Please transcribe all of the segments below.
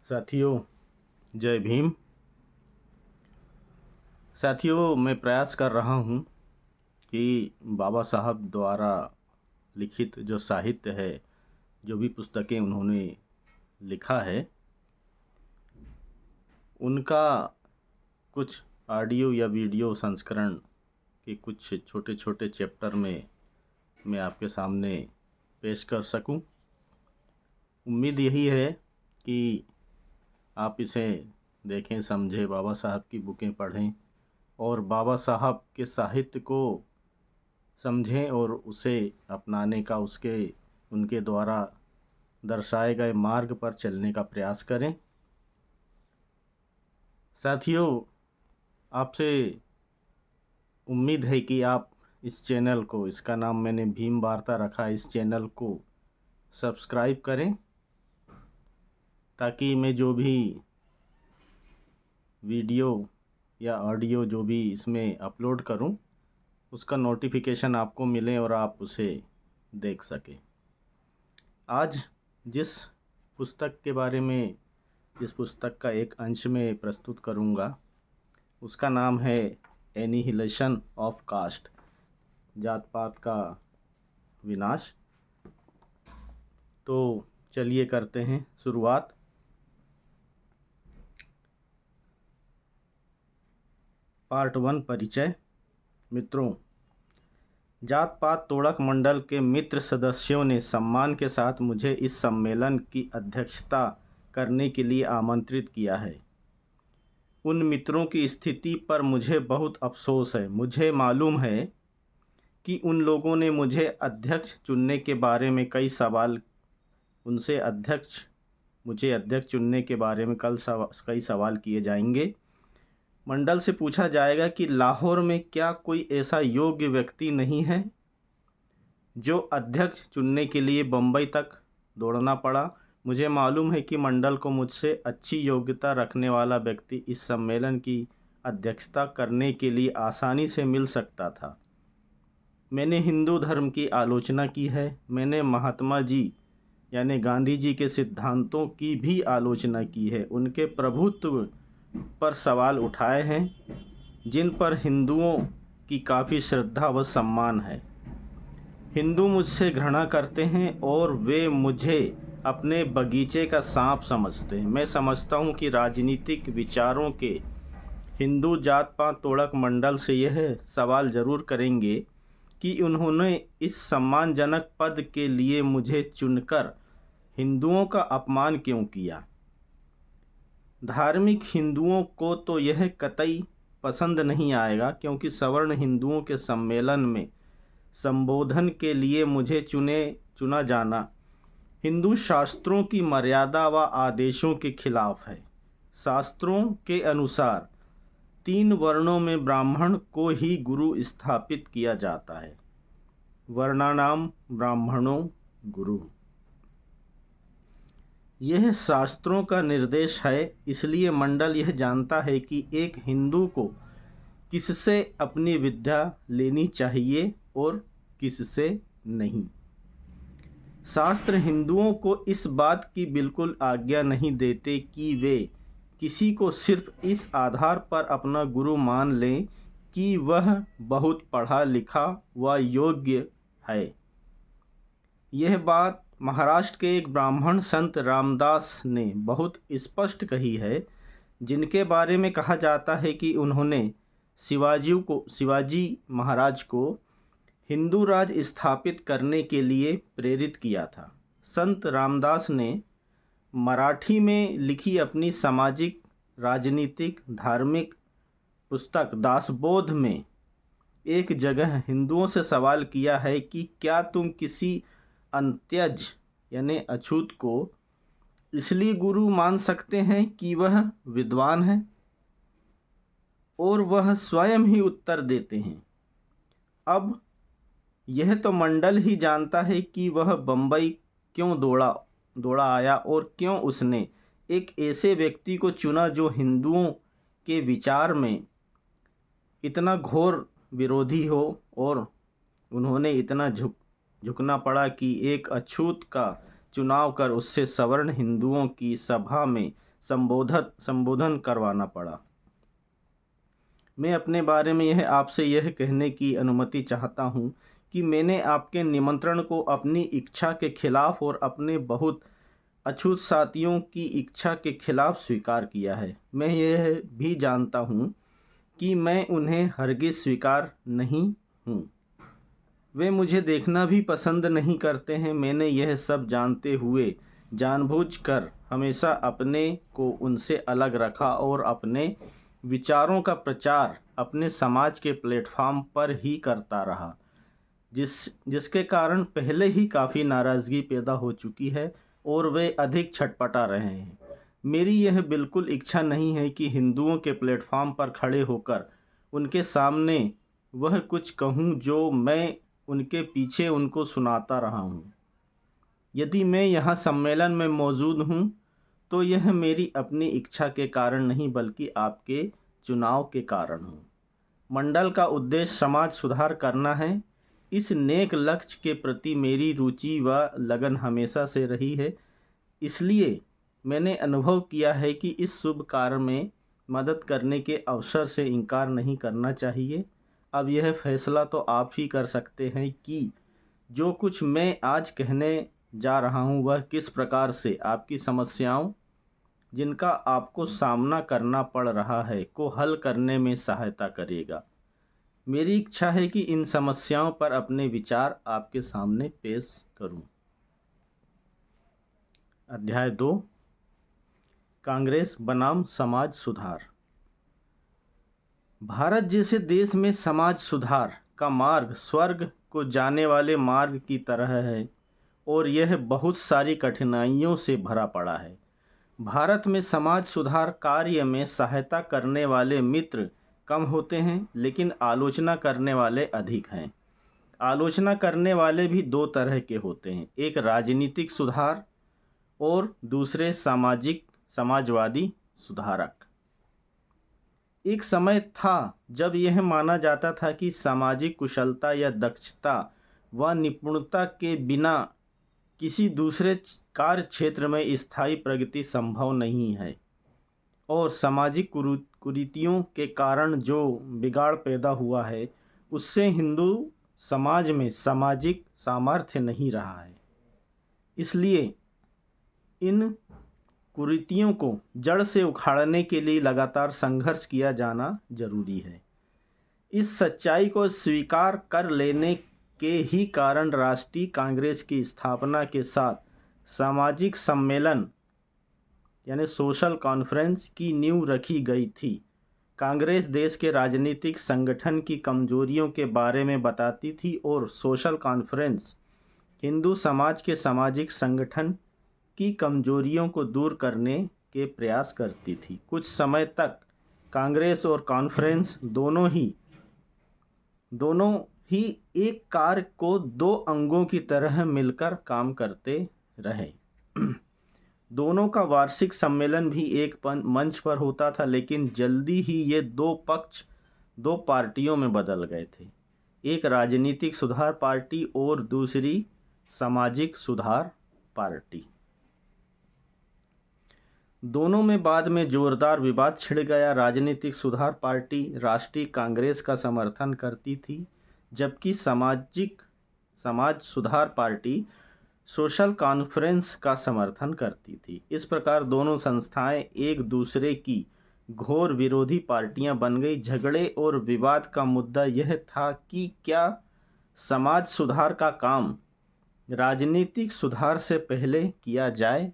साथियों, जय भीम। साथियों, मैं प्रयास कर रहा हूँ कि बाबा साहब द्वारा लिखित जो साहित्य है, जो भी पुस्तकें उन्होंने लिखा है, उनका कुछ ऑडियो या वीडियो संस्करण के कुछ छोटे छोटे चैप्टर में मैं आपके सामने पेश कर सकूं। उम्मीद यही है कि आप इसे देखें, समझें, बाबा साहब की बुकें पढ़ें और बाबा साहब के साहित्य को समझें और उसे अपनाने का, उनके द्वारा दर्शाए गए मार्ग पर चलने का प्रयास करें। साथियों, आपसे उम्मीद है कि आप इस चैनल को, इसका नाम मैंने भीम वार्ता रखा, इस चैनल को सब्सक्राइब करें ताकि मैं जो भी वीडियो या ऑडियो जो भी इसमें अपलोड करूं, उसका नोटिफिकेशन आपको मिले और आप उसे देख सकें। आज जिस पुस्तक के बारे में, जिस पुस्तक का एक अंश में प्रस्तुत करूंगा, उसका नाम है एनिहिलेशन ऑफ कास्ट, जात पात का विनाश। तो चलिए करते हैं शुरुआत। पार्ट 1, परिचय। मित्रों, जात पात तोड़क मंडल के मित्र सदस्यों ने सम्मान के साथ मुझे इस सम्मेलन की अध्यक्षता करने के लिए आमंत्रित किया है। उन मित्रों की स्थिति पर मुझे बहुत अफसोस है। मुझे मालूम है कि उन लोगों ने मुझे अध्यक्ष चुनने के बारे में कई सवाल, मुझे अध्यक्ष चुनने के बारे में कई सवाल किए जाएंगे। मंडल से पूछा जाएगा कि लाहौर में क्या कोई ऐसा योग्य व्यक्ति नहीं है जो अध्यक्ष चुनने के लिए बम्बई तक दौड़ना पड़ा। मुझे मालूम है कि मंडल को मुझसे अच्छी योग्यता रखने वाला व्यक्ति इस सम्मेलन की अध्यक्षता करने के लिए आसानी से मिल सकता था। मैंने हिंदू धर्म की आलोचना की है। मैंने महात्मा जी यानी गांधी जी के सिद्धांतों की भी आलोचना की है। उनके प्रभुत्व पर सवाल उठाए हैं जिन पर हिंदुओं की काफ़ी श्रद्धा व सम्मान है। हिंदू मुझसे घृणा करते हैं और वे मुझे अपने बगीचे का सांप समझते हैं। मैं समझता हूँ कि राजनीतिक विचारों के हिंदू जात पात तोड़क मंडल से यह सवाल ज़रूर करेंगे कि उन्होंने इस सम्मानजनक पद के लिए मुझे चुनकर हिंदुओं का अपमान क्यों किया। धार्मिक हिंदुओं को तो यह कतई पसंद नहीं आएगा, क्योंकि सवर्ण हिंदुओं के सम्मेलन में संबोधन के लिए मुझे चुना जाना हिंदू शास्त्रों की मर्यादा व आदेशों के खिलाफ है। शास्त्रों के अनुसार 3 वर्णों में ब्राह्मण को ही गुरु स्थापित किया जाता है। वर्णानाम ब्राह्मणों गुरु, यह शास्त्रों का निर्देश है। इसलिए मंडल यह जानता है कि एक हिंदू को किससे अपनी विद्या लेनी चाहिए और किससे नहीं। शास्त्र हिंदुओं को इस बात की बिल्कुल आज्ञा नहीं देते कि वे किसी को सिर्फ इस आधार पर अपना गुरु मान लें कि वह बहुत पढ़ा लिखा व योग्य है। यह बात महाराष्ट्र के एक ब्राह्मण संत रामदास ने बहुत स्पष्ट कही है, जिनके बारे में कहा जाता है कि उन्होंने शिवाजी महाराज को हिंदू राज स्थापित करने के लिए प्रेरित किया था। संत रामदास ने मराठी में लिखी अपनी सामाजिक, राजनीतिक, धार्मिक पुस्तक दासबोध में एक जगह हिंदुओं से सवाल किया है कि क्या तुम किसी अंत्यज यानी अछूत को इसलिए गुरु मान सकते हैं कि वह विद्वान है। और वह स्वयं ही उत्तर देते हैं, अब यह तो मंडल ही जानता है कि वह बम्बई क्यों दौड़ा आया और क्यों उसने एक ऐसे व्यक्ति को चुना जो हिंदुओं के विचार में इतना घोर विरोधी हो, और उन्होंने इतना झुकना पड़ा कि एक अछूत का चुनाव कर उससे सवर्ण हिंदुओं की सभा में संबोधन करवाना पड़ा। मैं अपने बारे में आपसे यह कहने की अनुमति चाहता हूँ कि मैंने आपके निमंत्रण को अपनी इच्छा के खिलाफ और अपने बहुत अछूत साथियों की इच्छा के खिलाफ स्वीकार किया है। मैं यह भी जानता हूँ कि मैं उन्हें हरगिज़ स्वीकार नहीं हूँ। वे मुझे देखना भी पसंद नहीं करते हैं। मैंने यह सब जानते हुए जानबूझकर हमेशा अपने को उनसे अलग रखा और अपने विचारों का प्रचार अपने समाज के प्लेटफॉर्म पर ही करता रहा, जिसके कारण पहले ही काफ़ी नाराज़गी पैदा हो चुकी है और वे अधिक छटपटा रहे हैं। मेरी यह बिल्कुल इच्छा नहीं है कि हिंदुओं के प्लेटफॉर्म पर खड़े होकर उनके सामने वह कुछ कहूँ जो मैं उनके पीछे उनको सुनाता रहा हूँ। यदि मैं यहाँ सम्मेलन में मौजूद हूँ तो यह मेरी अपनी इच्छा के कारण नहीं बल्कि आपके चुनाव के कारण हूँ। मंडल का उद्देश्य समाज सुधार करना है। इस नेक लक्ष्य के प्रति मेरी रुचि व लगन हमेशा से रही है। इसलिए मैंने अनुभव किया है कि इस शुभ कार्य में मदद करने के अवसर से इनकार नहीं करना चाहिए। अब यह फैसला तो आप ही कर सकते हैं कि जो कुछ मैं आज कहने जा रहा हूँ वह किस प्रकार से आपकी समस्याओं जिनका आपको सामना करना पड़ रहा है को हल करने में सहायता करेगा। मेरी इच्छा है कि इन समस्याओं पर अपने विचार आपके सामने पेश करूं। अध्याय 2, कांग्रेस बनाम समाज सुधार। भारत जैसे देश में समाज सुधार का मार्ग स्वर्ग को जाने वाले मार्ग की तरह है और यह बहुत सारी कठिनाइयों से भरा पड़ा है। भारत में समाज सुधार कार्य में सहायता करने वाले मित्र कम होते हैं, लेकिन आलोचना करने वाले अधिक हैं। आलोचना करने वाले भी दो तरह के होते हैं, एक राजनीतिक सुधार और दूसरे समाजवादी सुधारक। एक समय था जब यह माना जाता था कि सामाजिक कुशलता या दक्षता व निपुणता के बिना किसी दूसरे कार्य क्षेत्र में स्थायी प्रगति संभव नहीं है और सामाजिक कुरीतियों के कारण जो बिगाड़ पैदा हुआ है उससे हिंदू समाज में सामाजिक सामर्थ्य नहीं रहा है। इसलिए इन कुरीतियों को जड़ से उखाड़ने के लिए लगातार संघर्ष किया जाना जरूरी है। इस सच्चाई को स्वीकार कर लेने के ही कारण राष्ट्रीय कांग्रेस की स्थापना के साथ सामाजिक सम्मेलन यानी सोशल कॉन्फ्रेंस की नींव रखी गई थी। कांग्रेस देश के राजनीतिक संगठन की कमजोरियों के बारे में बताती थी और सोशल कॉन्फ्रेंस हिंदू समाज के सामाजिक संगठन की कमजोरियों को दूर करने के प्रयास करती थी। कुछ समय तक कांग्रेस और कॉन्फ्रेंस दोनों ही एक कार्य को दो अंगों की तरह मिलकर काम करते रहे। दोनों का वार्षिक सम्मेलन भी एक मंच पर होता था, लेकिन जल्दी ही ये दो पक्ष दो पार्टियों में बदल गए थे, एक राजनीतिक सुधार पार्टी और दूसरी सामाजिक सुधार पार्टी। दोनों में बाद में जोरदार विवाद छिड़ गया। राजनीतिक सुधार पार्टी राष्ट्रीय कांग्रेस का समर्थन करती थी, जबकि समाज सुधार पार्टी सोशल कॉन्फ्रेंस का समर्थन करती थी। इस प्रकार दोनों संस्थाएं एक दूसरे की घोर विरोधी पार्टियां बन गई। झगड़े और विवाद का मुद्दा यह था कि क्या समाज सुधार का काम राजनीतिक सुधार से पहले किया जाए।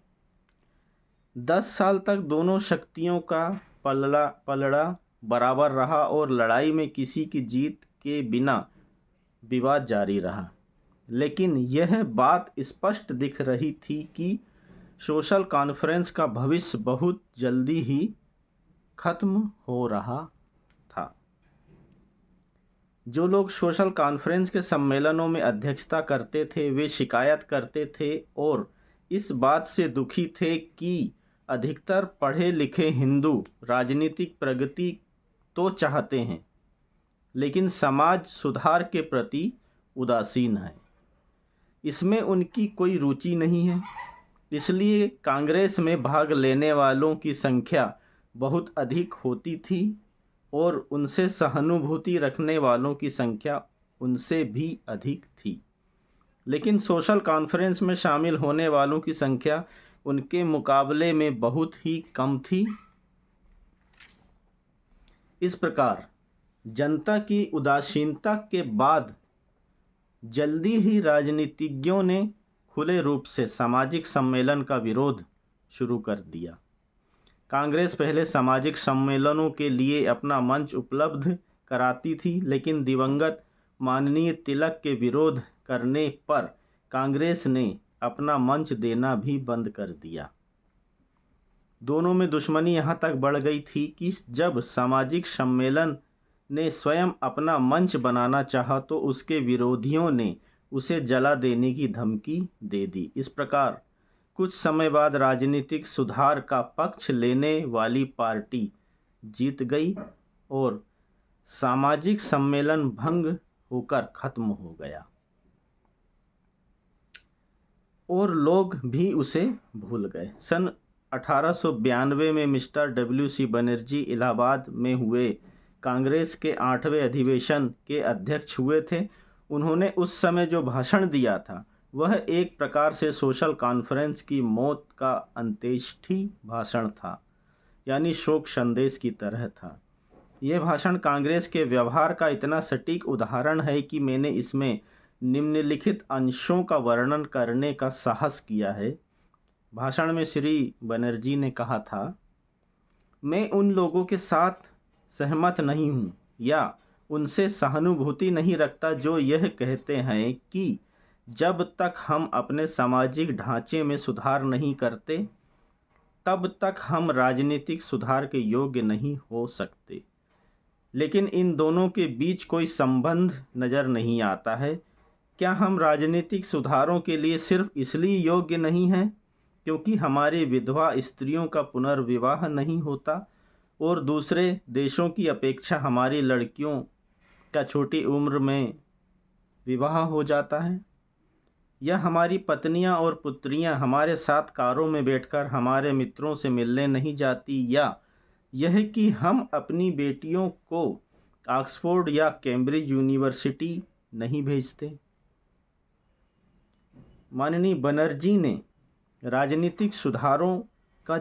10 साल तक दोनों शक्तियों का पलड़ा बराबर रहा और लड़ाई में किसी की जीत के बिना विवाद जारी रहा, लेकिन यह बात स्पष्ट दिख रही थी कि सोशल कॉन्फ्रेंस का भविष्य बहुत जल्दी ही खत्म हो रहा था। जो लोग सोशल कॉन्फ्रेंस के सम्मेलनों में अध्यक्षता करते थे वे शिकायत करते थे और इस बात से दुखी थे कि अधिकतर पढ़े लिखे हिंदू राजनीतिक प्रगति तो चाहते हैं, लेकिन समाज सुधार के प्रति उदासीन है। इसमें उनकी कोई रुचि नहीं है। इसलिए कांग्रेस में भाग लेने वालों की संख्या बहुत अधिक होती थी और उनसे सहानुभूति रखने वालों की संख्या उनसे भी अधिक थी। लेकिन सोशल कॉन्फ्रेंस में शामिल होने वालों की संख्या उनके मुकाबले में बहुत ही कम थी। इस प्रकार जनता की उदासीनता के बाद जल्दी ही राजनीतिज्ञों ने खुले रूप से सामाजिक सम्मेलन का विरोध शुरू कर दिया। कांग्रेस पहले सामाजिक सम्मेलनों के लिए अपना मंच उपलब्ध कराती थी, लेकिन दिवंगत माननीय तिलक के विरोध करने पर कांग्रेस ने अपना मंच देना भी बंद कर दिया। दोनों में दुश्मनी यहाँ तक बढ़ गई थी कि जब सामाजिक सम्मेलन ने स्वयं अपना मंच बनाना चाहा तो उसके विरोधियों ने उसे जला देने की धमकी दे दी। इस प्रकार कुछ समय बाद राजनीतिक सुधार का पक्ष लेने वाली पार्टी जीत गई और सामाजिक सम्मेलन भंग होकर खत्म हो गया और लोग भी उसे भूल गए। सन 1892 में मिस्टर WC बनर्जी इलाहाबाद में हुए कांग्रेस के 8वें अधिवेशन के अध्यक्ष हुए थे। उन्होंने उस समय जो भाषण दिया था वह एक प्रकार से सोशल कॉन्फ्रेंस की मौत का अंत्येष्टि भाषण था, यानी शोक संदेश की तरह था। यह भाषण कांग्रेस के व्यवहार का इतना सटीक उदाहरण है कि मैंने इसमें निम्नलिखित अंशों का वर्णन करने का साहस किया है। भाषण में श्री बनर्जी ने कहा था, मैं उन लोगों के साथ सहमत नहीं हूँ या उनसे सहानुभूति नहीं रखता जो यह कहते हैं कि जब तक हम अपने सामाजिक ढांचे में सुधार नहीं करते तब तक हम राजनीतिक सुधार के योग्य नहीं हो सकते। लेकिन इन दोनों के बीच कोई संबंध नज़र नहीं आता है। क्या हम राजनीतिक सुधारों के लिए सिर्फ इसलिए योग्य नहीं हैं क्योंकि हमारी विधवा स्त्रियों का पुनर्विवाह नहीं होता और दूसरे देशों की अपेक्षा हमारी लड़कियों का छोटी उम्र में विवाह हो जाता है, या हमारी पत्नियां और पुत्रियां हमारे साथ कारों में बैठकर हमारे मित्रों से मिलने नहीं जाती, या यह कि हम अपनी बेटियों को ऑक्सफोर्ड या कैम्ब्रिज यूनिवर्सिटी नहीं भेजते। माननीय बनर्जी ने राजनीतिक सुधारों का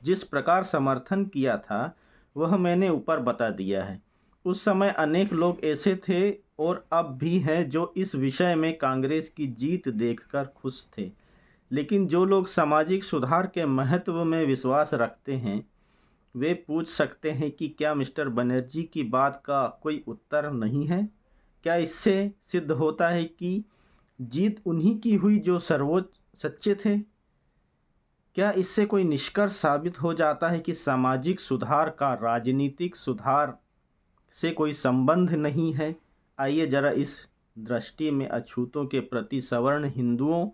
जिस प्रकार समर्थन किया था वह मैंने ऊपर बता दिया है। उस समय अनेक लोग ऐसे थे और अब भी हैं जो इस विषय में कांग्रेस की जीत देखकर खुश थे। लेकिन जो लोग सामाजिक सुधार के महत्व में विश्वास रखते हैं वे पूछ सकते हैं कि क्या मिस्टर बनर्जी की बात का कोई उत्तर नहीं है? क्या इससे सिद्ध होता है कि जीत उन्हीं की हुई जो सर्वोच्च सच्चे थे? क्या इससे कोई निष्कर्ष साबित हो जाता है कि सामाजिक सुधार का राजनीतिक सुधार से कोई संबंध नहीं है? आइए जरा इस दृष्टि में अछूतों के प्रति सवर्ण हिंदुओं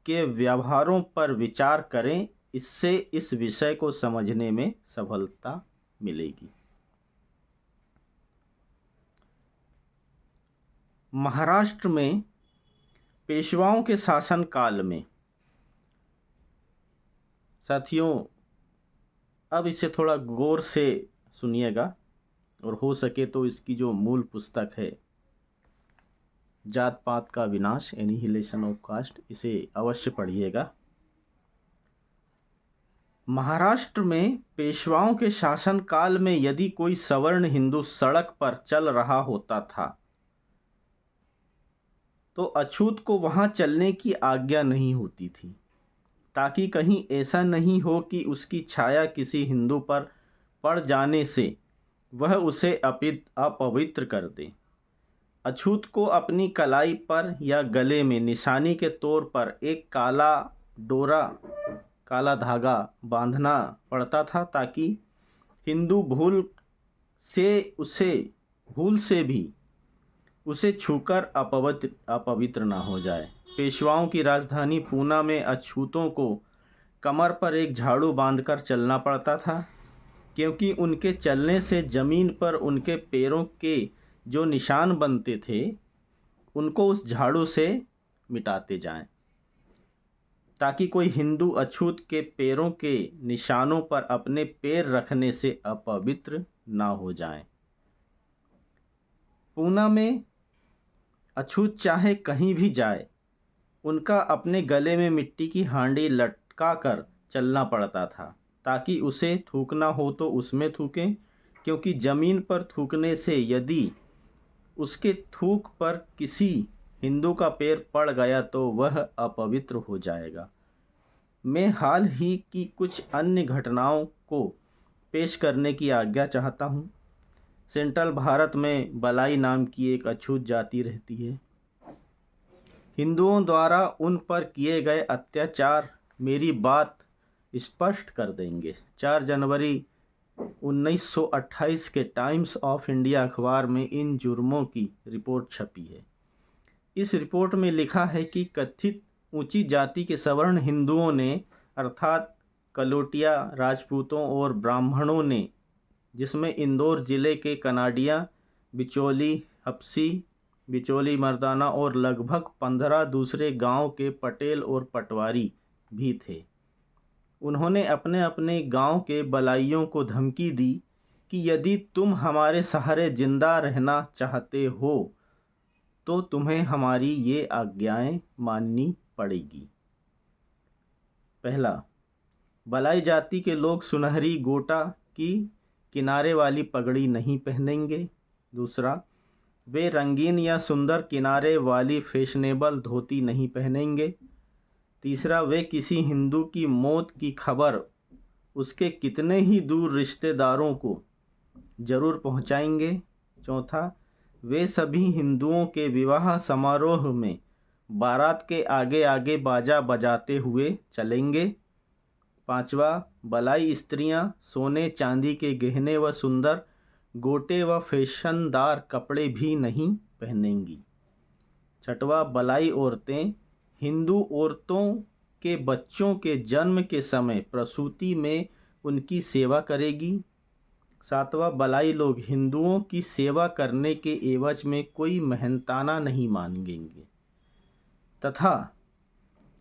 के व्यवहारों पर विचार करें। इससे इस विषय को समझने में सफलता मिलेगी। महाराष्ट्र में पेशवाओं के शासनकाल में, साथियों अब इसे थोड़ा गौर से सुनिएगा और हो सके तो इसकी जो मूल पुस्तक है जात पात का विनाश, एनिहिलेशन ऑफ कास्ट, इसे अवश्य पढ़िएगा। महाराष्ट्र में पेशवाओं के शासनकाल में यदि कोई सवर्ण हिंदू सड़क पर चल रहा होता था तो अछूत को वहां चलने की आज्ञा नहीं होती थी, ताकि कहीं ऐसा नहीं हो कि उसकी छाया किसी हिंदू पर पड़ जाने से वह उसे अपवित्र कर दे। अछूत को अपनी कलाई पर या गले में निशानी के तौर पर एक काला धागा बांधना पड़ता था, ताकि हिंदू भूल से भी उसे छूकर अपवित्र ना हो जाए। पेशवाओं की राजधानी पूना में अछूतों को कमर पर एक झाड़ू बांधकर चलना पड़ता था, क्योंकि उनके चलने से जमीन पर उनके पैरों के जो निशान बनते थे उनको उस झाड़ू से मिटाते जाएं। ताकि कोई हिंदू अछूत के पैरों के निशानों पर अपने पैर रखने से अपवित्र ना हो जाएं। पूना में अछूत चाहे कहीं भी जाए, उनका अपने गले में मिट्टी की हांडी लटका कर चलना पड़ता था, ताकि उसे थूकना हो तो उसमें थूकें, क्योंकि ज़मीन पर थूकने से यदि उसके थूक पर किसी हिंदू का पैर पड़ गया तो वह अपवित्र हो जाएगा। मैं हाल ही की कुछ अन्य घटनाओं को पेश करने की आज्ञा चाहता हूँ। सेंट्रल भारत में बलाई नाम की एक अछूत जाति रहती है। हिंदुओं द्वारा उन पर किए गए अत्याचार मेरी बात स्पष्ट कर देंगे। 4 जनवरी 1928 के टाइम्स ऑफ इंडिया अखबार में इन जुर्मों की रिपोर्ट छपी है। इस रिपोर्ट में लिखा है कि कथित ऊंची जाति के सवर्ण हिंदुओं ने, अर्थात कलोटिया, राजपूतों और ब्राह्मणों ने, जिसमें इंदौर जिले के कनाडिया, बिचौली, हप्सी, बिचौली मर्दाना और लगभग 15 दूसरे गांव के पटेल और पटवारी भी थे, उन्होंने अपने अपने गांव के बलाइयों को धमकी दी कि यदि तुम हमारे सहारे जिंदा रहना चाहते हो तो तुम्हें हमारी ये आज्ञाएं माननी पड़ेगी। पहला, बलाई जाति के लोग सुनहरी गोटा की किनारे वाली पगड़ी नहीं पहनेंगे। दूसरा, वे रंगीन या सुंदर किनारे वाली फैशनेबल धोती नहीं पहनेंगे। तीसरा, वे किसी हिंदू की मौत की खबर उसके कितने ही दूर रिश्तेदारों को जरूर पहुंचाएंगे। चौथा, वे सभी हिंदुओं के विवाह समारोह में बारात के आगे आगे बाजा बजाते हुए चलेंगे। पांचवा, बलाई स्त्रियां सोने चांदी के गहने व सुंदर गोटे व फैशनदार कपड़े भी नहीं पहनेंगी। छठवा, बलाई औरतें हिंदू औरतों के बच्चों के जन्म के समय प्रसूति में उनकी सेवा करेगी। सातवां, बलाई लोग हिंदुओं की सेवा करने के एवज में कोई मेहनताना नहीं मांगेंगे तथा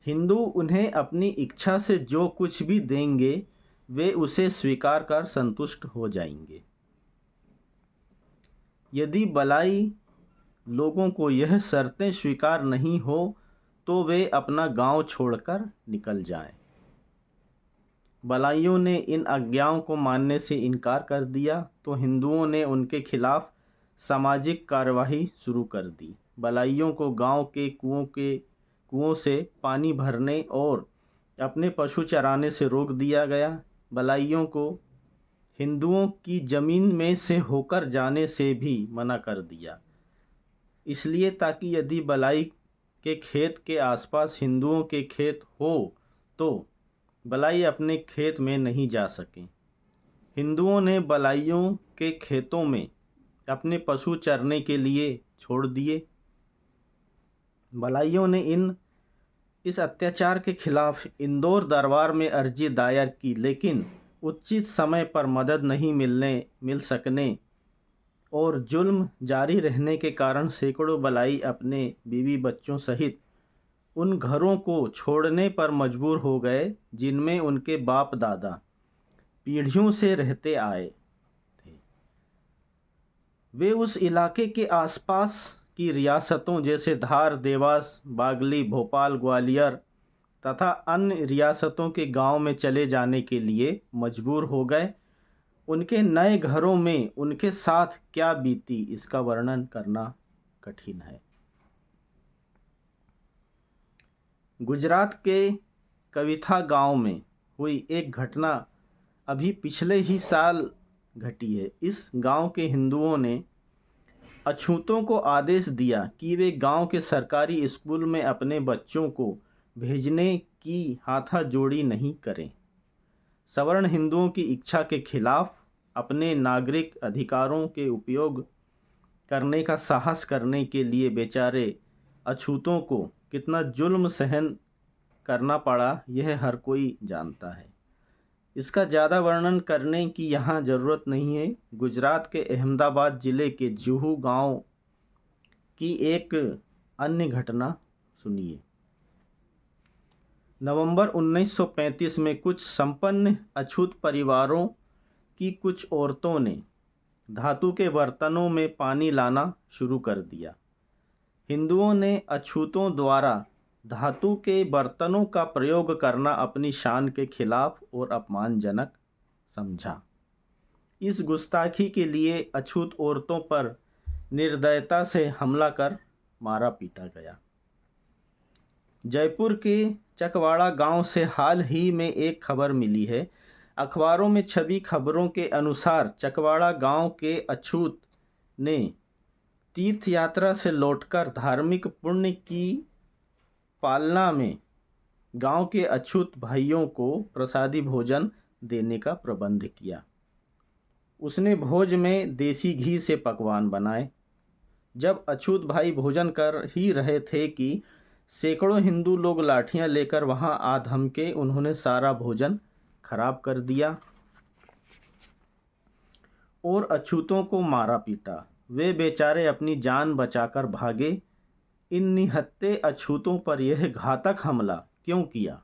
हिंदू उन्हें अपनी इच्छा से जो कुछ भी देंगे वे उसे स्वीकार कर संतुष्ट हो जाएंगे। यदि बलाई लोगों को यह शर्तें स्वीकार नहीं हो तो वे अपना गांव छोड़कर निकल जाएं। बलाइयों ने इन आज्ञाओं को मानने से इनकार कर दिया तो हिंदुओं ने उनके खिलाफ सामाजिक कार्यवाही शुरू कर दी। बलाइयों को गांव के कुओं से पानी भरने और अपने पशु चराने से रोक दिया गया। बलाइयों को हिंदुओं की ज़मीन में से होकर जाने से भी मना कर दिया, इसलिए ताकि यदि बलाई के खेत के आसपास हिंदुओं के खेत हो तो बलाई अपने खेत में नहीं जा सकें। हिंदुओं ने बलाइयों के खेतों में अपने पशु चरने के लिए छोड़ दिए। बलाइयों ने इस अत्याचार के खिलाफ इंदौर दरबार में अर्जी दायर की, लेकिन उचित समय पर मदद नहीं मिल सकने और जुल्म जारी रहने के कारण सैकड़ों बलाई अपने बीवी बच्चों सहित उन घरों को छोड़ने पर मजबूर हो गए जिनमें उनके बाप दादा पीढ़ियों से रहते आए थे। वे उस इलाके के आसपास की रियासतों जैसे धार, देवास, बागली, भोपाल, ग्वालियर तथा अन्य रियासतों के गांव में चले जाने के लिए मजबूर हो गए। उनके नए घरों में उनके साथ क्या बीती इसका वर्णन करना कठिन है। गुजरात के कविथा गांव में हुई एक घटना अभी पिछले ही साल घटी है। इस गांव के हिंदुओं ने अछूतों को आदेश दिया कि वे गांव के सरकारी स्कूल में अपने बच्चों को भेजने की हाथाजोड़ी नहीं करें। सवर्ण हिंदुओं की इच्छा के खिलाफ अपने नागरिक अधिकारों के उपयोग करने का साहस करने के लिए बेचारे अछूतों को कितना जुल्म सहन करना पड़ा यह हर कोई जानता है। इसका ज़्यादा वर्णन करने की यहाँ ज़रूरत नहीं है। गुजरात के अहमदाबाद ज़िले के जुहू गांव की एक अन्य घटना सुनिए। नवंबर 1935 में कुछ संपन्न अछूत परिवारों की कुछ औरतों ने धातु के बर्तनों में पानी लाना शुरू कर दिया। हिंदुओं ने अछूतों द्वारा धातु के बर्तनों का प्रयोग करना अपनी शान के खिलाफ और अपमानजनक समझा। इस गुस्ताखी के लिए अछूत औरतों पर निर्दयता से हमला कर मारा पीटा गया। जयपुर के चकवाड़ा गांव से हाल ही में एक खबर मिली है। अखबारों में छपी खबरों के अनुसार चकवाड़ा गांव के अछूत ने तीर्थ यात्रा से लौटकर धार्मिक पुण्य की पालना में गांव के अछूत भाइयों को प्रसादी भोजन देने का प्रबंध किया। उसने भोज में देसी घी से पकवान बनाए। जब अछूत भाई भोजन कर ही रहे थे कि सैकड़ों हिंदू लोग लाठियां लेकर वहां आ धमके। उन्होंने सारा भोजन खराब कर दिया और अछूतों को मारा पीटा। वे बेचारे अपनी जान बचाकर भागे। इन निहत्थे अछूतों पर यह घातक हमला क्यों किया?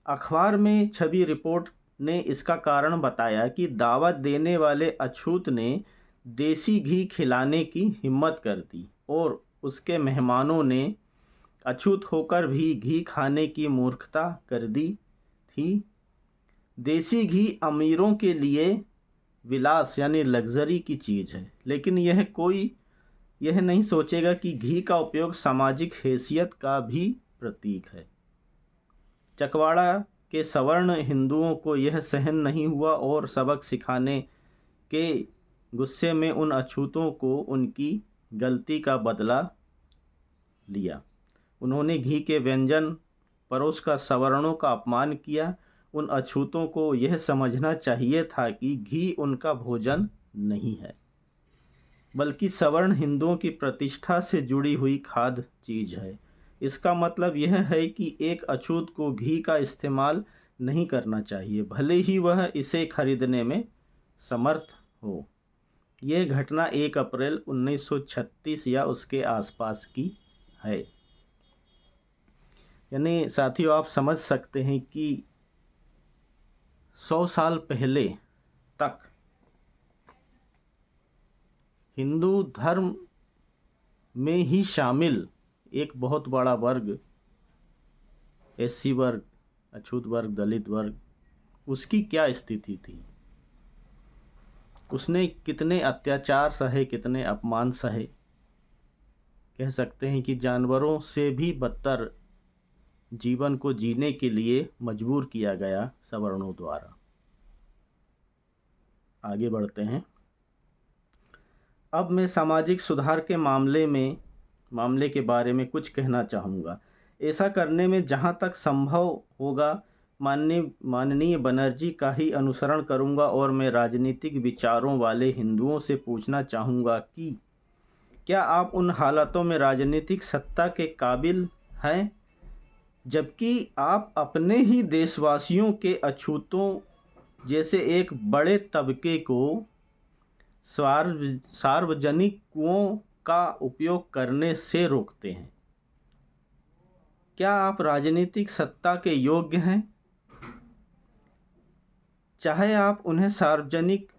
अखबार में छपी रिपोर्ट ने इसका कारण बताया कि दावत देने वाले अछूत ने देसी घी खिलाने की हिम्मत कर दी और उसके मेहमानों ने अछूत होकर भी घी खाने की मूर्खता कर दी थी। देसी घी अमीरों के लिए विलास यानी लग्जरी की चीज़ है, लेकिन यह नहीं सोचेगा कि घी का उपयोग सामाजिक हैसियत का भी प्रतीक है। चकवाड़ा के सवर्ण हिंदुओं को यह सहन नहीं हुआ और सबक सिखाने के गुस्से में उन अछूतों को उनकी गलती का बदला लिया। उन्होंने घी के व्यंजन परोसकर सवर्णों का अपमान किया। उन अछूतों को यह समझना चाहिए था कि घी उनका भोजन नहीं है, बल्कि सवर्ण हिंदुओं की प्रतिष्ठा से जुड़ी हुई खाद्य चीज है। इसका मतलब यह है कि एक अछूत को घी का इस्तेमाल नहीं करना चाहिए, भले ही वह इसे खरीदने में समर्थ हो। यह घटना 1 अप्रैल 1936 या उसके आसपास की है। यानी साथियों, आप समझ सकते हैं कि 100 साल पहले तक हिंदू धर्म में ही शामिल एक बहुत बड़ा वर्ग, एससी वर्ग, अछूत वर्ग, दलित वर्ग, उसकी क्या स्थिति थी। उसने कितने अत्याचार सहे, कितने अपमान सहे। कह सकते हैं कि जानवरों से भी बदतर जीवन को जीने के लिए मजबूर किया गया सवर्णों द्वारा। आगे बढ़ते हैं। अब मैं सामाजिक सुधार के मामले के बारे में कुछ कहना चाहूँगा। ऐसा करने में जहाँ तक संभव होगा माननीय बनर्जी का ही अनुसरण करूँगा और मैं राजनीतिक विचारों वाले हिंदुओं से पूछना चाहूँगा कि क्या आप उन हालातों में राजनीतिक सत्ता के काबिल हैं जबकि आप अपने ही देशवासियों के अछूतों जैसे एक बड़े तबके को सार्वजनिक कुओं का उपयोग करने से रोकते हैं? क्या आप राजनीतिक सत्ता के योग्य हैं? चाहे आप उन्हें सार्वजनिक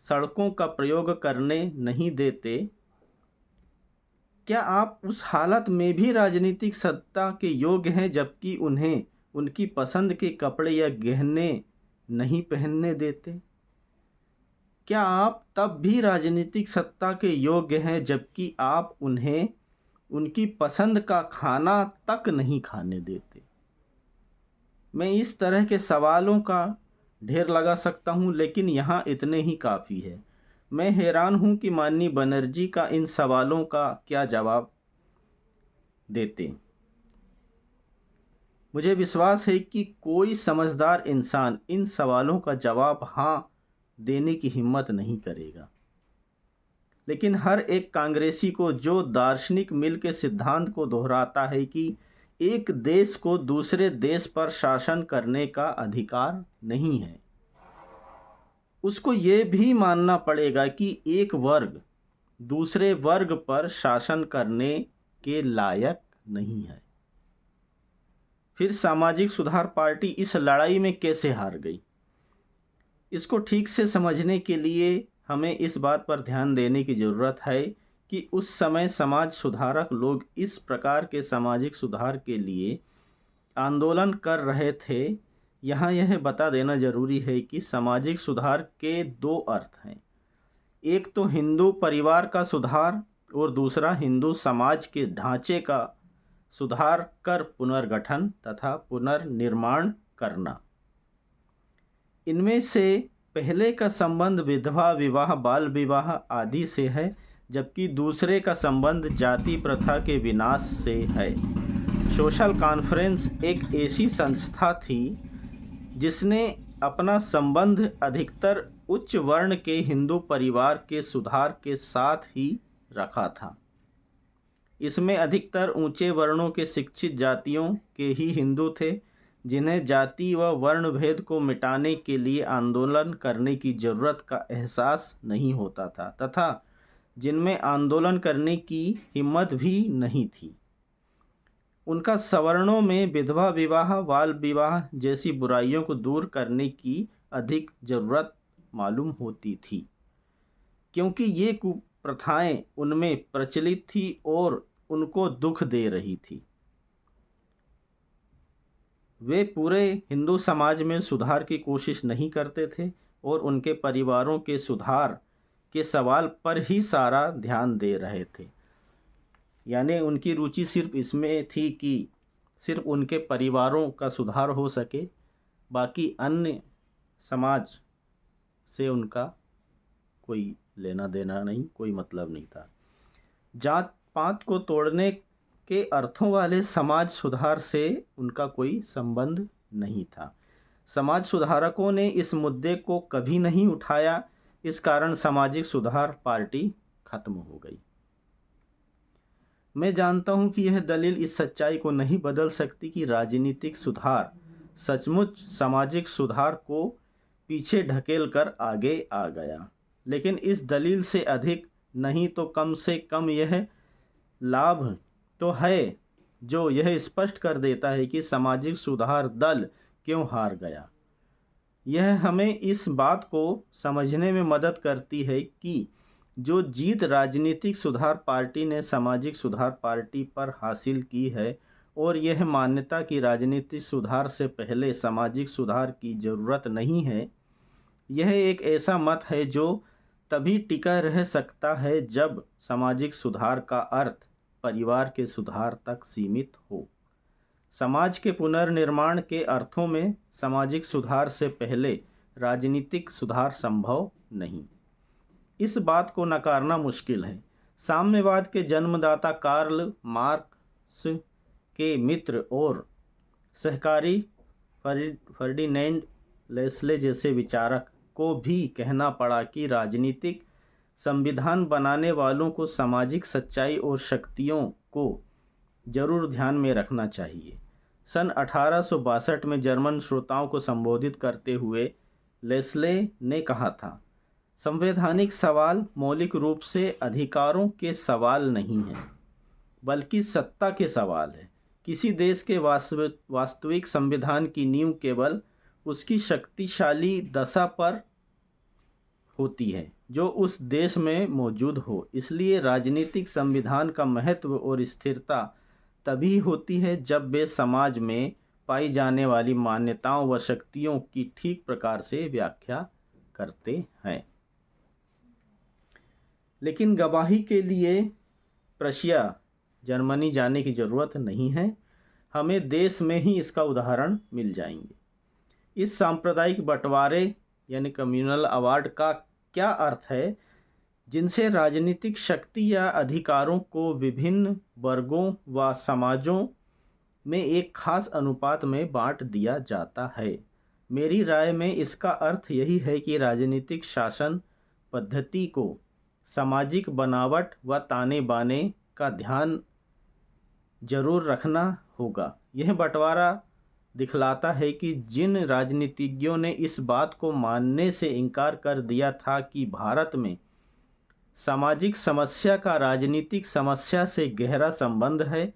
सड़कों का प्रयोग करने नहीं देते, क्या आप उस हालत में भी राजनीतिक सत्ता के योग्य हैं जबकि उन्हें उनकी पसंद के कपड़े या गहने नहीं पहनने देते? क्या आप तब भी राजनीतिक सत्ता के योग्य हैं जबकि आप उन्हें उनकी पसंद का खाना तक नहीं खाने देते? मैं इस तरह के सवालों का ढेर लगा सकता हूं, लेकिन यहाँ इतने ही काफ़ी है। मैं हैरान हूं कि माननीय बनर्जी का इन सवालों का क्या जवाब देते। मुझे विश्वास है कि कोई समझदार इंसान इन सवालों का जवाब हाँ देने की हिम्मत नहीं करेगा, लेकिन हर एक कांग्रेसी को जो दार्शनिक मिल के सिद्धांत को दोहराता है कि एक देश को दूसरे देश पर शासन करने का अधिकार नहीं है, उसको ये भी मानना पड़ेगा कि एक वर्ग दूसरे वर्ग पर शासन करने के लायक नहीं है। फिर सामाजिक सुधार पार्टी इस लड़ाई में कैसे हार गई? इसको ठीक से समझने के लिए हमें इस बात पर ध्यान देने की ज़रूरत है कि उस समय समाज सुधारक लोग इस प्रकार के सामाजिक सुधार के लिए आंदोलन कर रहे थे। यहाँ यह बता देना जरूरी है कि सामाजिक सुधार के दो अर्थ हैं। एक तो हिंदू परिवार का सुधार और दूसरा हिंदू समाज के ढांचे का सुधार कर पुनर्गठन तथा पुनर्निर्माण करना। इनमें से पहले का संबंध विधवा विवाह, बाल विवाह आदि से है, जबकि दूसरे का संबंध जाति प्रथा के विनाश से है। सोशल कॉन्फ्रेंस एक ऐसी संस्था थी जिसने अपना संबंध अधिकतर उच्च वर्ण के हिंदू परिवार के सुधार के साथ ही रखा था। इसमें अधिकतर ऊंचे वर्णों के शिक्षित जातियों के ही हिंदू थे, जिन्हें जाति व वर्ण भेद को मिटाने के लिए आंदोलन करने की जरूरत का एहसास नहीं होता था तथा जिनमें आंदोलन करने की हिम्मत भी नहीं थी। उनका सवर्णों में विधवा विवाह, बाल विवाह जैसी बुराइयों को दूर करने की अधिक जरूरत मालूम होती थी, क्योंकि ये कुप्रथाएं उनमें प्रचलित थी और उनको दुख दे रही थी। वे पूरे हिंदू समाज में सुधार की कोशिश नहीं करते थे और उनके परिवारों के सुधार के सवाल पर ही सारा ध्यान दे रहे थे। यानी उनकी रुचि सिर्फ इसमें थी कि सिर्फ उनके परिवारों का सुधार हो सके, बाकी अन्य समाज से उनका कोई लेना देना नहीं, कोई मतलब नहीं था। जात पात को तोड़ने के अर्थों वाले समाज सुधार से उनका कोई संबंध नहीं था। समाज सुधारकों ने इस मुद्दे को कभी नहीं उठाया, इस कारण सामाजिक सुधार पार्टी खत्म हो गई। मैं जानता हूं कि यह दलील इस सच्चाई को नहीं बदल सकती कि राजनीतिक सुधार सचमुच सामाजिक सुधार को पीछे ढकेल कर आगे आ गया, लेकिन इस दलील से अधिक नहीं तो कम से कम यह लाभ तो है जो यह स्पष्ट कर देता है कि सामाजिक सुधार दल क्यों हार गया। यह हमें इस बात को समझने में मदद करती है कि जो जीत राजनीतिक सुधार पार्टी ने सामाजिक सुधार पार्टी पर हासिल की है, और यह मान्यता कि राजनीतिक सुधार से पहले सामाजिक सुधार की ज़रूरत नहीं है, यह एक ऐसा मत है जो तभी टिका रह सकता है जब सामाजिक सुधार का अर्थ परिवार के सुधार तक सीमित हो। समाज के पुनर्निर्माण के अर्थों में सामाजिक सुधार से पहले राजनीतिक सुधार संभव नहीं। इस बात को नकारना मुश्किल है। साम्यवाद के जन्मदाता कार्ल मार्क्स के मित्र और सहकारी फर्डिनेंड लेस्ले जैसे विचारक को भी कहना पड़ा कि राजनीतिक संविधान बनाने वालों को सामाजिक सच्चाई और शक्तियों को जरूर ध्यान में रखना चाहिए। सन 1862 में जर्मन श्रोताओं को संबोधित करते हुए लेस्ले ने कहा था, संवैधानिक सवाल मौलिक रूप से अधिकारों के सवाल नहीं है, बल्कि सत्ता के सवाल है। किसी देश के वास्तविक संविधान की नींव केवल उसकी शक्तिशाली दशा पर होती है जो उस देश में मौजूद हो। इसलिए राजनीतिक संविधान का महत्व और स्थिरता तभी होती है जब वे समाज में पाई जाने वाली मान्यताओं व शक्तियों की ठीक प्रकार से व्याख्या करते हैं। लेकिन गवाही के लिए प्रशिया, जर्मनी जाने की ज़रूरत नहीं है, हमें देश में ही इसका उदाहरण मिल जाएंगे। इस सांप्रदायिक बंटवारे यानी कम्युनल अवार्ड का क्या अर्थ है, जिनसे राजनीतिक शक्ति या अधिकारों को विभिन्न वर्गों व समाजों में एक खास अनुपात में बांट दिया जाता है। मेरी राय में इसका अर्थ यही है कि राजनीतिक शासन पद्धति को सामाजिक बनावट व ताने बाने का ध्यान जरूर रखना होगा। यह बंटवारा दिखलाता है कि जिन राजनीतिज्ञों ने इस बात को मानने से इनकार कर दिया था कि भारत में सामाजिक समस्या का राजनीतिक समस्या से गहरा संबंध है,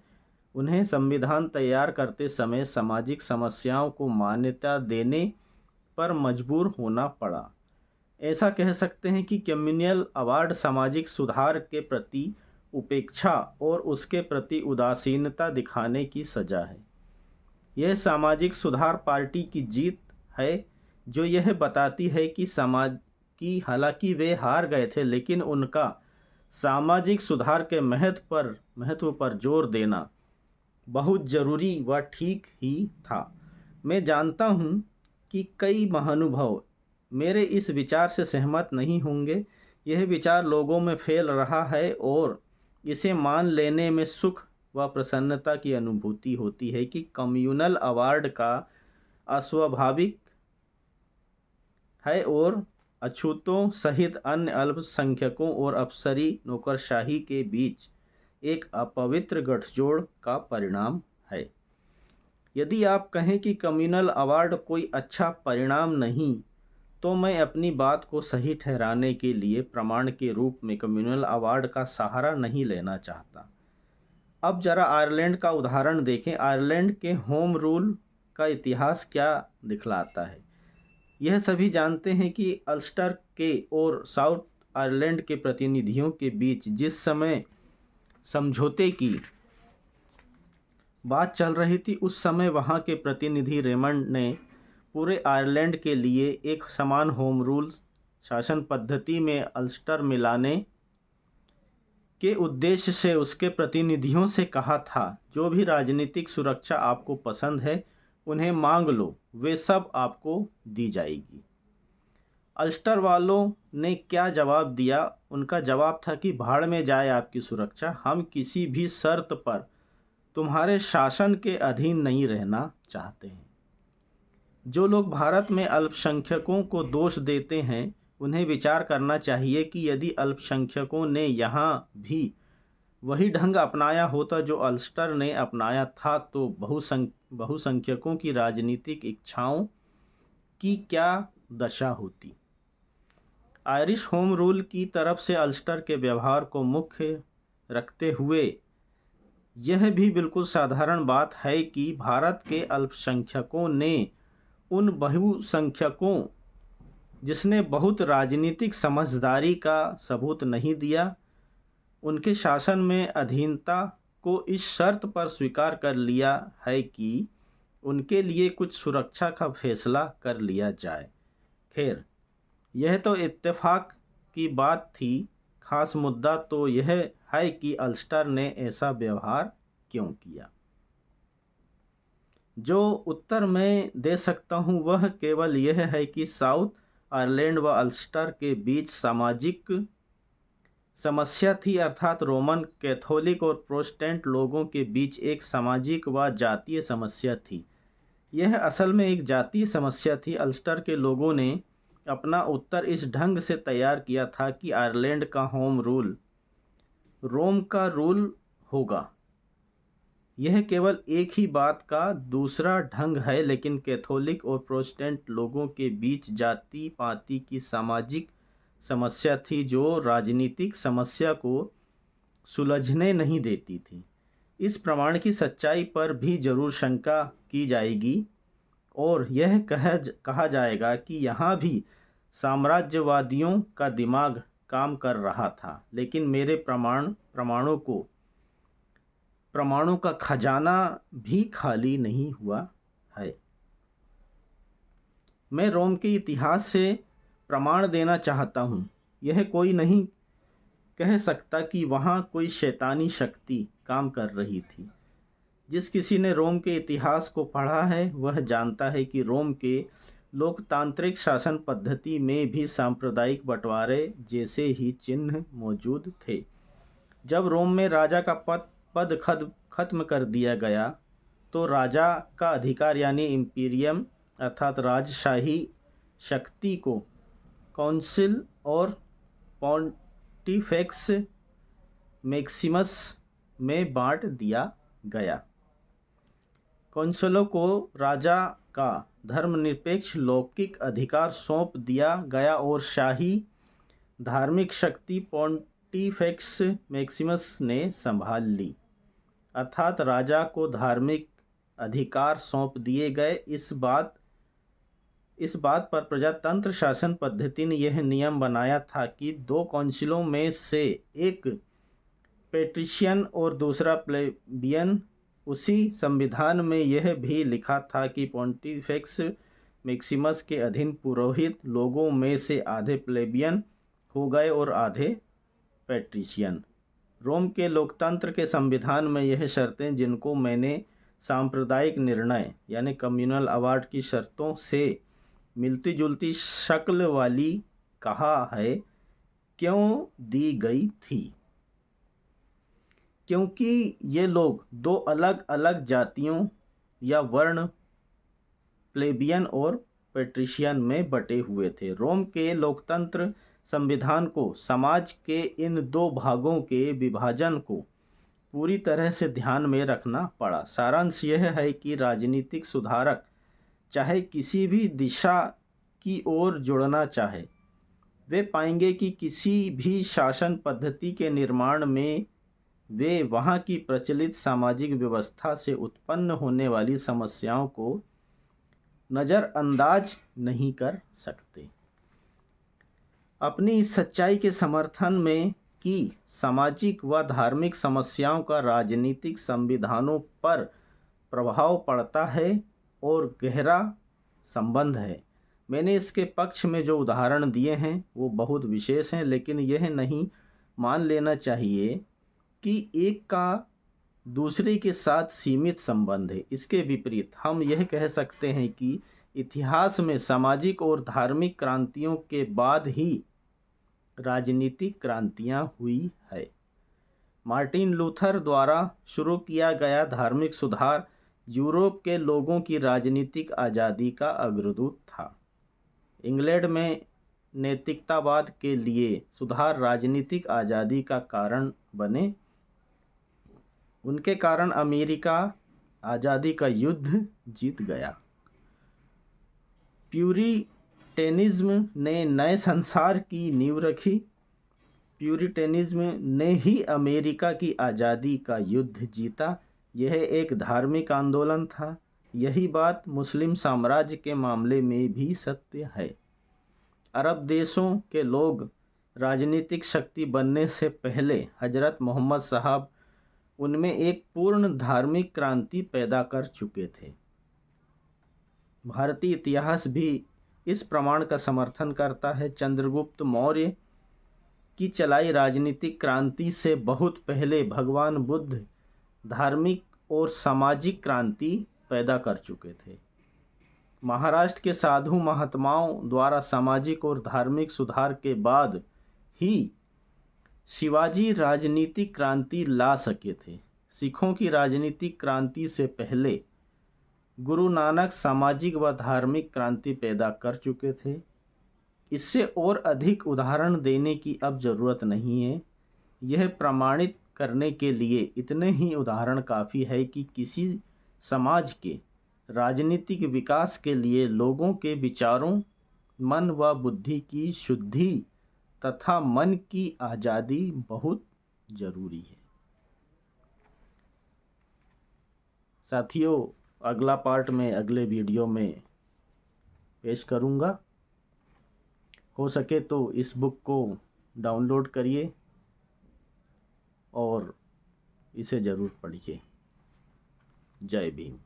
उन्हें संविधान तैयार करते समय सामाजिक समस्याओं को मान्यता देने पर मजबूर होना पड़ा। ऐसा कह सकते हैं कि कम्युनल अवार्ड सामाजिक सुधार के प्रति उपेक्षा और उसके प्रति उदासीनता दिखाने की सजा है। यह सामाजिक सुधार पार्टी की जीत है, जो यह बताती है कि हालांकि वे हार गए थे, लेकिन उनका सामाजिक सुधार के महत्व पर जोर देना बहुत जरूरी व ठीक ही था। मैं जानता हूँ कि कई महानुभाव मेरे इस विचार से सहमत नहीं होंगे। यह विचार लोगों में फैल रहा है और इसे मान लेने में सुख व प्रसन्नता की अनुभूति होती है कि कम्युनल अवार्ड का अस्वाभाविक है और अछूतों सहित अन्य अल्पसंख्यकों और अफसरी नौकरशाही के बीच एक अपवित्र गठजोड़ का परिणाम है। यदि आप कहें कि कम्युनल अवार्ड कोई अच्छा परिणाम नहीं, तो मैं अपनी बात को सही ठहराने के लिए प्रमाण के रूप में कम्युनल अवार्ड का सहारा नहीं लेना चाहता। अब जरा आयरलैंड का उदाहरण देखें। आयरलैंड के होम रूल का इतिहास क्या दिखलाता है। यह सभी जानते हैं कि अल्स्टर के और साउथ आयरलैंड के प्रतिनिधियों के बीच जिस समय समझौते की बात चल रही थी, उस समय वहां के प्रतिनिधि रेमंड ने पूरे आयरलैंड के लिए एक समान होम रूल शासन पद्धति में अल्स्टर मिलाने के उद्देश्य से उसके प्रतिनिधियों से कहा था, जो भी राजनीतिक सुरक्षा आपको पसंद है उन्हें मांग लो, वे सब आपको दी जाएगी। अल्स्टर वालों ने क्या जवाब दिया? उनका जवाब था कि भाड़ में जाए आपकी सुरक्षा, हम किसी भी शर्त पर तुम्हारे शासन के अधीन नहीं रहना चाहते हैं। जो लोग भारत में अल्पसंख्यकों को दोष देते हैं, उन्हें विचार करना चाहिए कि यदि अल्पसंख्यकों ने यहाँ भी वही ढंग अपनाया होता जो अल्स्टर ने अपनाया था, तो बहुसंख्यकों की राजनीतिक इच्छाओं की क्या दशा होती। आयरिश होम रूल की तरफ से अल्स्टर के व्यवहार को मुख्य रखते हुए यह भी बिल्कुल साधारण बात है कि भारत के अल्पसंख्यकों ने उन बहुसंख्यकों जिसने बहुत राजनीतिक समझदारी का सबूत नहीं दिया, उनके शासन में अधीनता को इस शर्त पर स्वीकार कर लिया है कि उनके लिए कुछ सुरक्षा का फैसला कर लिया जाए। खैर, यह तो इत्तेफाक की बात थी। खास मुद्दा तो यह है कि अल्स्टर ने ऐसा व्यवहार क्यों किया। जो उत्तर मैं दे सकता हूँ वह केवल यह है कि साउथ आयरलैंड व अल्स्टर के बीच सामाजिक समस्या थी, अर्थात रोमन कैथोलिक और प्रोटेस्टेंट लोगों के बीच एक सामाजिक व जातीय समस्या थी। यह असल में एक जातीय समस्या थी। अल्स्टर के लोगों ने अपना उत्तर इस ढंग से तैयार किया था कि आयरलैंड का होम रूल रोम का रूल होगा। यह केवल एक ही बात का दूसरा ढंग है, लेकिन कैथोलिक और प्रोटेस्टेंट लोगों के बीच जाति पाति की सामाजिक समस्या थी जो राजनीतिक समस्या को सुलझने नहीं देती थी। इस प्रमाण की सच्चाई पर भी जरूर शंका की जाएगी और यह कहा जाएगा कि यहाँ भी साम्राज्यवादियों का दिमाग काम कर रहा था, लेकिन मेरे प्रमाणों का खजाना भी खाली नहीं हुआ है। मैं रोम के इतिहास से प्रमाण देना चाहता हूँ। यह कोई नहीं कह सकता कि वहाँ कोई शैतानी शक्ति काम कर रही थी। जिस किसी ने रोम के इतिहास को पढ़ा है वह जानता है कि रोम के लोकतांत्रिक शासन पद्धति में भी सांप्रदायिक बंटवारे जैसे ही चिन्ह मौजूद थे। जब रोम में राजा का पद खत्म कर दिया गया, तो राजा का अधिकार यानी इम्पीरियम अर्थात राजशाही शक्ति को काउंसिल और पॉन्टिफेक्स मैक्सिमस में बांट दिया गया। काउंसिलों को राजा का धर्मनिरपेक्ष लौकिक अधिकार सौंप दिया गया और शाही धार्मिक शक्ति पॉन्टिफेक्स मैक्सिमस ने संभाल ली। अर्थात राजा को धार्मिक अधिकार सौंप दिए गए। इस बात पर प्रजातंत्र शासन पद्धति ने यह नियम बनाया था कि 2 काउंसिलों में से एक पेट्रिशियन और दूसरा प्लेबियन। उसी संविधान में यह भी लिखा था कि पोंटिफेक्स मैक्सिमस के अधीन पुरोहित लोगों में से आधे प्लेबियन हो गए और आधे पेट्रिशियन। रोम के लोकतंत्र के संविधान में यह शर्तें, जिनको मैंने सांप्रदायिक निर्णय यानी कम्युनल अवार्ड की शर्तों से मिलती जुलती शक्ल वाली कहा है, क्यों दी गई थी? क्योंकि ये लोग 2 अलग अलग जातियों या वर्ण प्लेबियन और पेट्रिशियन में बटे हुए थे। रोम के लोकतंत्र संविधान को समाज के इन 2 भागों के विभाजन को पूरी तरह से ध्यान में रखना पड़ा। सारांश यह है कि राजनीतिक सुधारक चाहे किसी भी दिशा की ओर जुड़ना चाहे, वे पाएंगे कि किसी भी शासन पद्धति के निर्माण में वे वहाँ की प्रचलित सामाजिक व्यवस्था से उत्पन्न होने वाली समस्याओं को नज़रअंदाज नहीं कर सकते। अपनी इस सच्चाई के समर्थन में कि सामाजिक व धार्मिक समस्याओं का राजनीतिक संविधानों पर प्रभाव पड़ता है और गहरा संबंध है, मैंने इसके पक्ष में जो उदाहरण दिए हैं वो बहुत विशेष हैं, लेकिन यह नहीं मान लेना चाहिए कि एक का दूसरे के साथ सीमित संबंध है। इसके विपरीत हम यह कह सकते हैं कि इतिहास में सामाजिक और धार्मिक क्रांतियों के बाद ही राजनीतिक क्रांतियां हुई है। मार्टिन लूथर द्वारा शुरू किया गया धार्मिक सुधार यूरोप के लोगों की राजनीतिक आज़ादी का अग्रदूत था। इंग्लैंड में नैतिकतावाद के लिए सुधार राजनीतिक आज़ादी का कारण बने। उनके कारण अमेरिका आज़ादी का युद्ध जीत गया। प्यूरिटेनिज्म ने नए संसार की नींव रखी। प्यूरिटेनिज्म ने ही अमेरिका की आज़ादी का युद्ध जीता। यह एक धार्मिक आंदोलन था। यही बात मुस्लिम साम्राज्य के मामले में भी सत्य है। अरब देशों के लोग राजनीतिक शक्ति बनने से पहले हजरत मोहम्मद साहब उनमें एक पूर्ण धार्मिक क्रांति पैदा कर चुके थे। भारतीय इतिहास भी इस प्रमाण का समर्थन करता है। चंद्रगुप्त मौर्य की चलाई राजनीतिक क्रांति से बहुत पहले भगवान बुद्ध धार्मिक और सामाजिक क्रांति पैदा कर चुके थे। महाराष्ट्र के साधु महात्माओं द्वारा सामाजिक और धार्मिक सुधार के बाद ही शिवाजी राजनीतिक क्रांति ला सके थे। सिखों की राजनीतिक क्रांति से पहले गुरु नानक सामाजिक व धार्मिक क्रांति पैदा कर चुके थे। इससे और अधिक उदाहरण देने की अब ज़रूरत नहीं है। यह प्रमाणित करने के लिए इतने ही उदाहरण काफ़ी है कि किसी समाज के राजनीतिक विकास के लिए लोगों के विचारों, मन व बुद्धि की शुद्धि तथा मन की आज़ादी बहुत ज़रूरी है। साथियों, अगला पार्ट में अगले वीडियो में पेश करूँगा। हो सके तो इस बुक को डाउनलोड करिए और इसे ज़रूर पढ़िए। जय भीम।